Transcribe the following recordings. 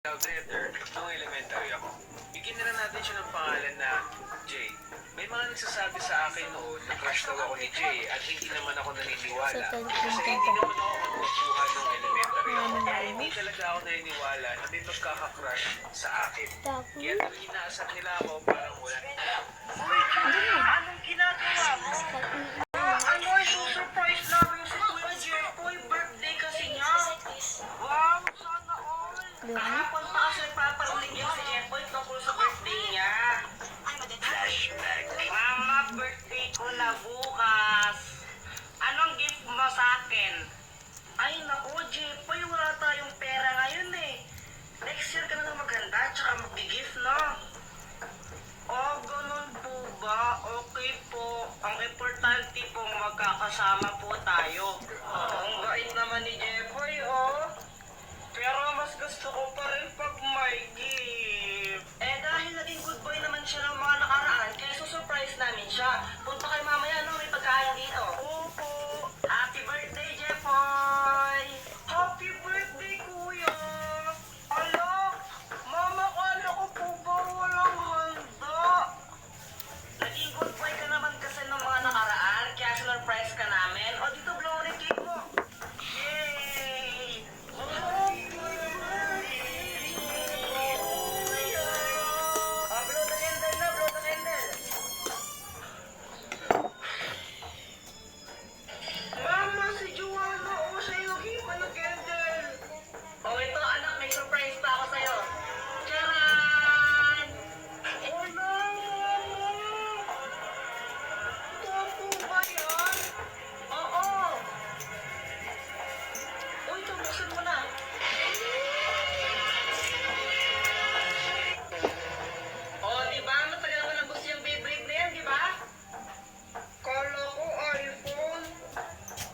Love letter nung elementary ako. Bigyan na lang natin siya ng pangalan na Jay. May mga nagsasabi sa akin noon na crush daw ako ni Jay at hindi naman ako naniniwala. Kasi hindi naman ako magbubuha nung elementary ako. Kaya hindi talaga ako naniniwala na may magkakakrush sa akin. Kaya tuloy inaasar nila ako parang wala. Uy, anong ginagawa mo? Ano ay surprise namin si Kuya Jeffoy? Birthday kasi niya. Wow, sana all. Kahapon pa kasi nagpaparinig niya si Jeffoy tungkol sa birthday niya. Flashback. Mama, birthday ko na bukas. Anong gift mo sa akin? Ay, naku, Jeffoy, wala tayong pera ngayon eh. Next year ka na lang maghanda, tsaka mag-gift, no? Oh, ganun po ba? Okay po. Ang importante po, magkakasama po tayo. Ang bait naman ni Jeffoy, oh. Pero mas gusto ko pa rin pag may gift. Eh, dahil naging good boy naman siya ng mga nakaraan, kaya susurprise namin siya. Punta kayo mamaya, no? May pagkain dito. Opo. Happy birthday, Jeffoy! Happy birthday, Kuya! Ala, Mama, kala ko po ba walang handa? Naging good boy ka naman kasi ng mga nakaraan, kaya surprise ka namin. O, dito, blow rin cake mo. Yay! Happy birthday, Kuya! Blow the candle na, blow the candle. Mama, si Joanna, o siya yung hipa ng candle. O, ito, anak, may surprise pa ako sa'yo. Charan! Wala, Mama! Tapo ba yan? Oo. Uy, ito, buksan mo na. O, diba? Matagal mo nang gusto yung Beyblade na yan, diba? Kala ko iPhone.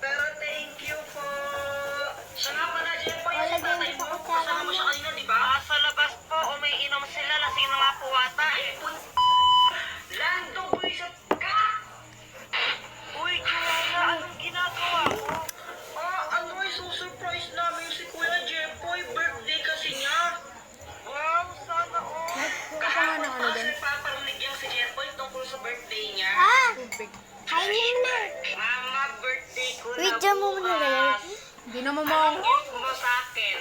Pero thank you po. Siya nga pala, Jeffoy, yung tatay mo. Kasama mo siya kanina, diba? Sa labas po, umiinom sila. Lasing na nga po ata eh. Lando, buwisit ka! Uy, Joanna, anong ginagawa mo? Ano ay susurprise namin si Kuya Jeffoy? Birthday kasi niya. Wow, sana all. Kahapon pa kasi nagpaparinig yan si Jeffoy tungkol sa birthday niya. Kainin na. Mama, birthday ko na Video mo muna bukas. ganyan. Hindi na mo Anong gift mo sa akin?